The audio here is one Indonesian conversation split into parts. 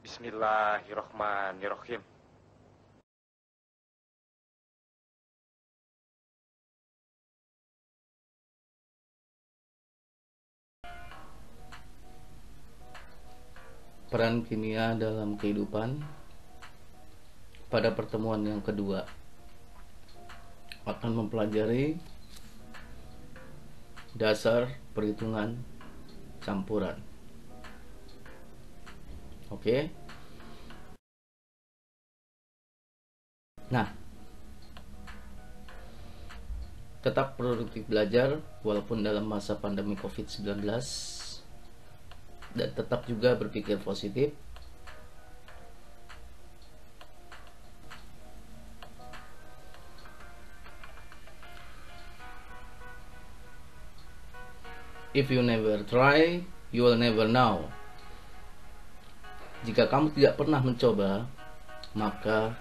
Bismillahirrohmanirrohim. Peran kimia dalam kehidupan. Pada pertemuan yang kedua akan mempelajari dasar perhitungan campuran. Oke. Nah, tetap produktif belajar walaupun dalam masa pandemi COVID-19, dan tetap juga berpikir positif. If you never try, you will never know. Jika kamu tidak pernah mencoba, maka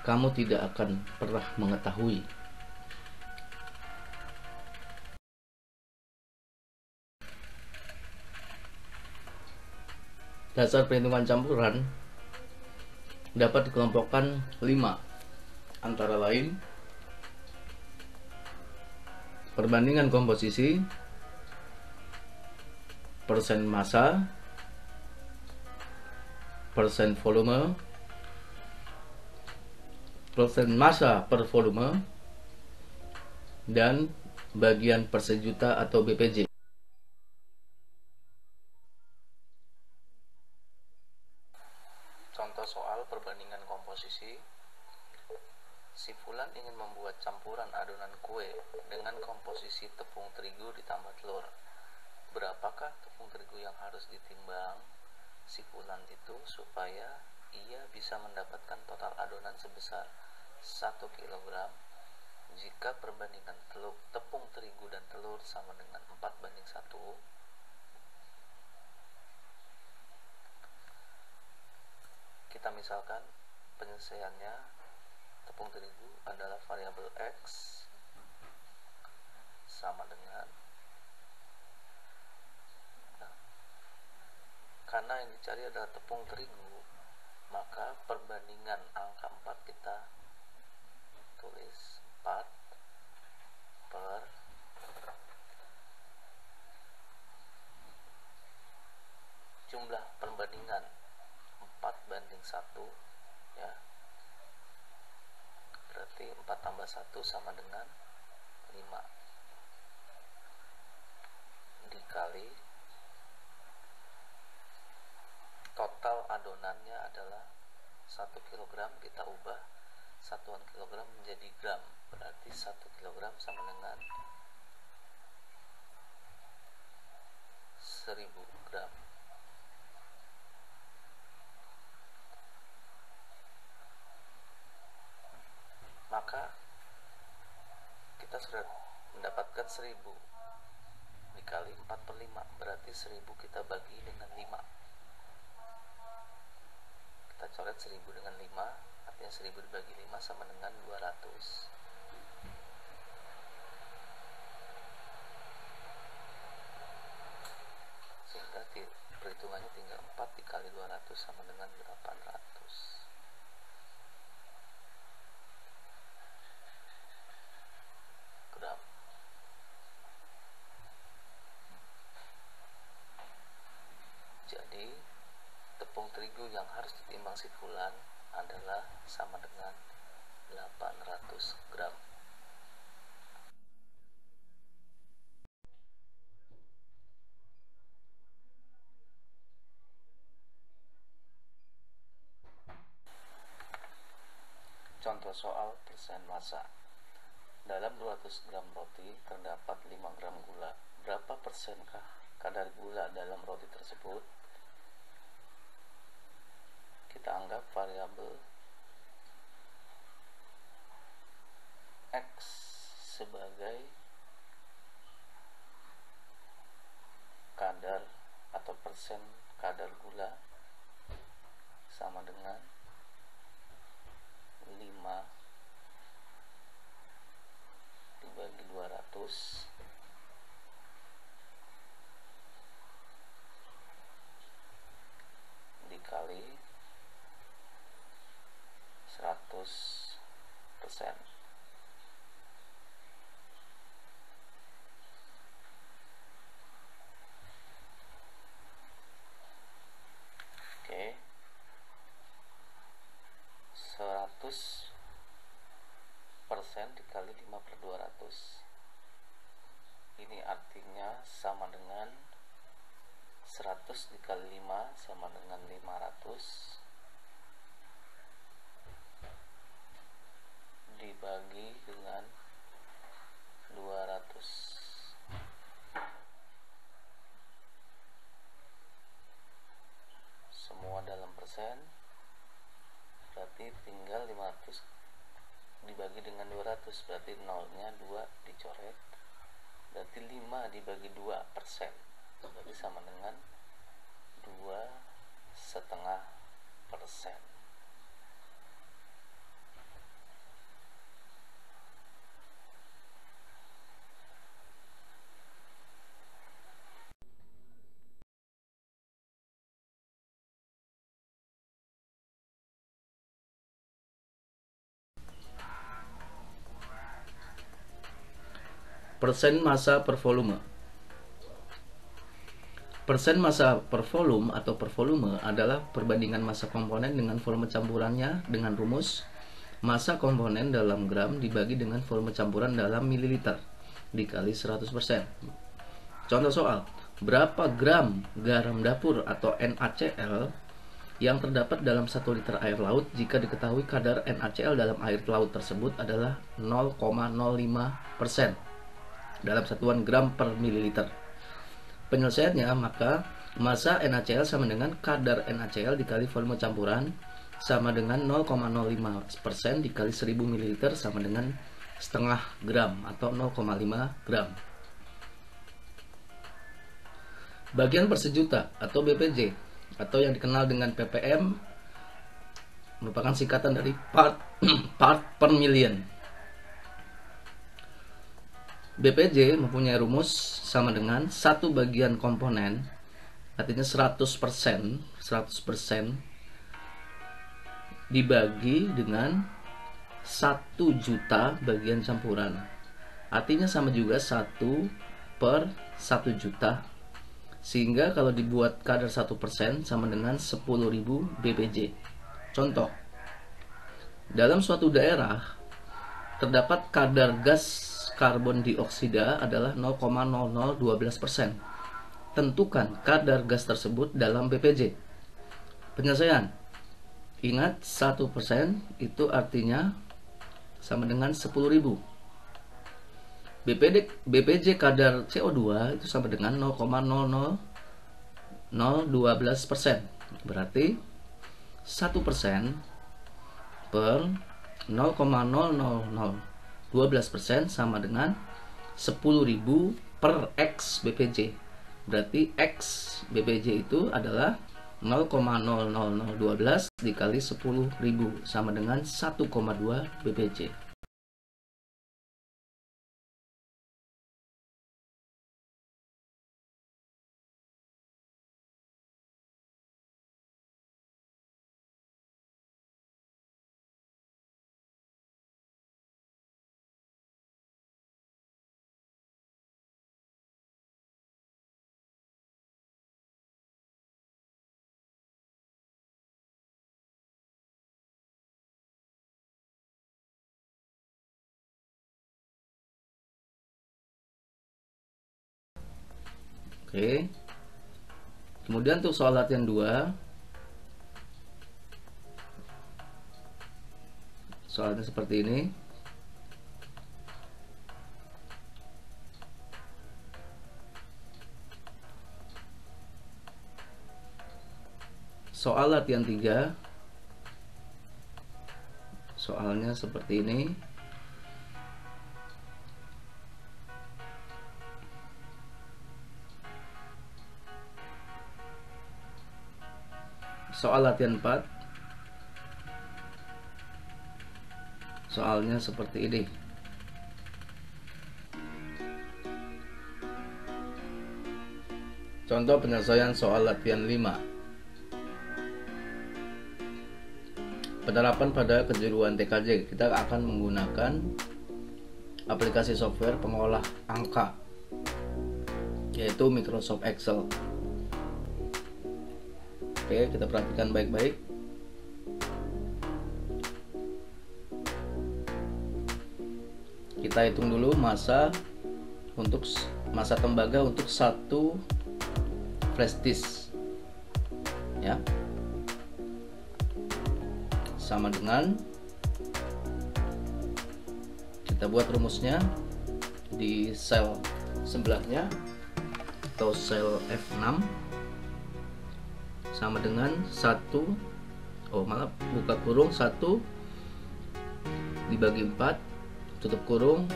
kamu tidak akan pernah mengetahui. Dasar perhitungan campuran dapat dikelompokkan 5, antara lain perbandingan komposisi, persen massa, persen volume, persen massa per volume, dan bagian per sejuta atau BPJ. Contoh soal perbandingan komposisi. Si Fulan ingin membuat campuran adonan kue dengan komposisi tepung terigu ditambah telur. Berapakah tepung terigu yang harus ditimbang si Fulan itu supaya ia bisa mendapatkan total adonan sebesar 1 kg jika perbandingan tepung terigu dan telur sama dengan 4:1? Kita misalkan penyelesaiannya, tepung terigu adalah variabel X sama dengan, karena yang dicari adalah tepung terigu, maka perbandingan angka 4 kita tulis 4 per jumlah perbandingan 4:1, ya. Berarti 4 tambah 1 sama dengan 5 dikali total adonannya adalah 1 kg, kita ubah satuan kilogram menjadi gram, berarti 1 kg sama dengan 1000 gram. Maka kita sudah mendapatkan 1000 dikali 4/5, berarti 1000 kita bagi dengan 5. Kita coret 1000 dengan 5, artinya 1000 dibagi 5 sama dengan 200. Sehingga perhitungannya tinggal 4 dikali 200 sama dengan 800 gram. Jadi tepung terigu yang harus ditimbang si Fulan adalah sama dengan 800 gram. Contoh soal persen massa. Dalam 200 gram roti terdapat 5 gram gula. Berapa persenkah kadar gula dalam roti tersebut? Kita anggap variabel X sebagai kadar atau persen kadar gula, sama dengan 5 dibagi 200 dikali Oke, 100% dikali 5/200. Ini artinya sama dengan 100 dikali 5 sama dengan 500 dibagi dengan 200. Semua dalam persen, berarti tinggal 500 dibagi dengan 200, berarti nolnya 2 dicoret, berarti 5 dibagi 2%, berarti sama dengan 2,5%. Persen massa per volume. Persen massa per volume atau per volume adalah perbandingan massa komponen dengan volume campurannya dengan rumus massa komponen dalam gram dibagi dengan volume campuran dalam mililiter dikali 100%. Contoh soal, berapa gram garam dapur atau NaCl yang terdapat dalam 1 liter air laut jika diketahui kadar NaCl dalam air laut tersebut adalah 0,05% dalam satuan gram per mililiter. Penyelesaiannya, maka massa NaCl sama dengan kadar NaCl dikali volume campuran sama dengan 0,05% dikali 1000 ml sama dengan setengah gram atau 0,5 gram. Bagian per sejuta atau BPJ atau yang dikenal dengan ppm merupakan singkatan dari part per million. BPJ mempunyai rumus sama dengan 1 bagian komponen, artinya 100% dibagi dengan 1 juta bagian campuran, artinya sama juga 1 per 1 juta, sehingga kalau dibuat kadar 1% sama dengan 10.000 BPJ. Contoh, dalam suatu daerah terdapat kadar gas karbon dioksida adalah 0,0012%. Tentukan kadar gas tersebut dalam BPJ. Penyelesaian. Ingat 1% itu artinya sama dengan 10.000. BPJ kadar CO2 itu sama dengan 0,00012%. Berarti 1% per 0,00012% sama dengan 10.000 per X BPJ. Berarti X BPJ itu adalah 0,00012 dikali 10.000 sama dengan 1,2 BPJ. Oke. Kemudian untuk soal latihan 2, soalnya seperti ini. Soal latihan 3, soalnya seperti ini. Soal latihan 4, soalnya seperti ini. Contoh penyelesaian soal latihan 5. Penerapan pada kejuruan TKJ, kita akan menggunakan aplikasi software pengolah angka, yaitu Microsoft Excel. Oke, kita perhatikan baik-baik. Kita hitung dulu masa tembaga untuk satu flash disk, ya, sama dengan, kita buat rumusnya di sel sebelahnya atau sel F6, sama dengan 1 buka kurung 1 dibagi 4, tutup kurung,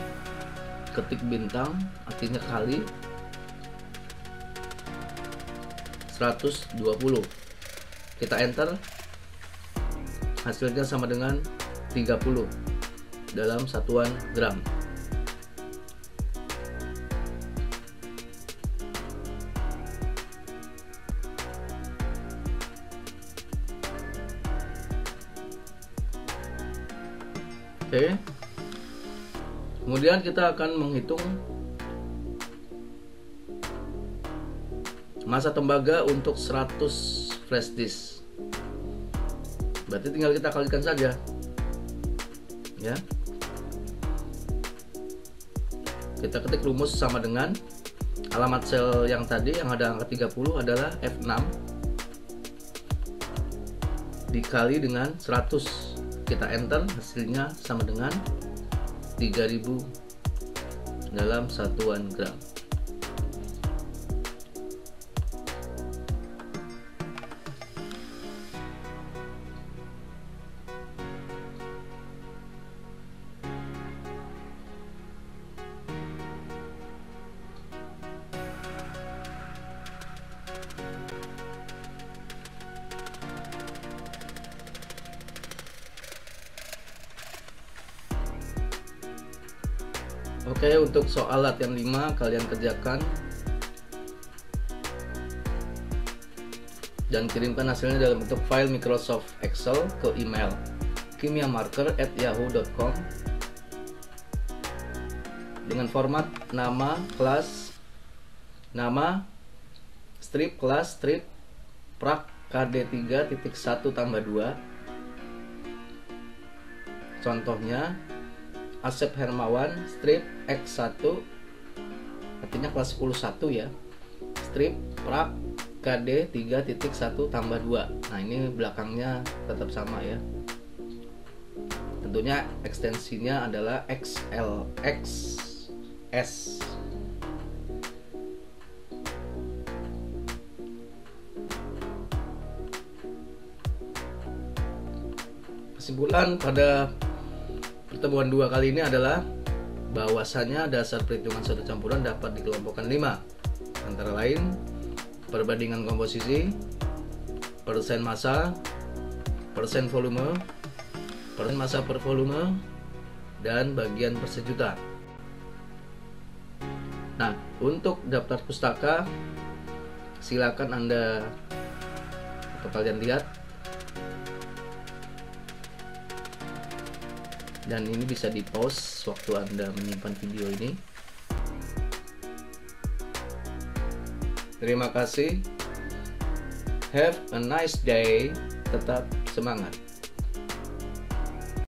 ketik bintang, artinya kali 120. Kita enter, hasilnya sama dengan 30 dalam satuan gram. Oke. Kemudian kita akan menghitung masa tembaga untuk 100 flash disk. Berarti tinggal kita kalikan saja, ya. Kita ketik rumus sama dengan alamat sel yang tadi yang ada angka 30 adalah F6 dikali dengan 100. Kita enter, hasilnya sama dengan 3000 dalam satuan gram. Oke, untuk soal latihan 5 kalian kerjakan dan kirimkan hasilnya dalam bentuk file Microsoft Excel ke email kimiamarker@yahoo.com dengan format nama kelas, nama, strip kelas, strip prak KD3.1/2. Contohnya Asep Hermawan, strip X1, artinya kelas 10-1 ya, strip prak KD 3.1/2. Nah, ini belakangnya tetap sama ya, tentunya ekstensinya adalah XLXS. Kesimpulan pada pertemuan 2 kali ini adalah bahwasanya dasar perhitungan suatu campuran dapat dikelompokkan 5, antara lain perbandingan komposisi, persen massa, persen volume, persen massa per volume, dan bagian per sejuta. Nah, untuk daftar pustaka silakan Anda atau kalian lihat, dan ini bisa di pause waktu Anda menyimpan video ini. Terima kasih. Have a nice day. Tetap semangat.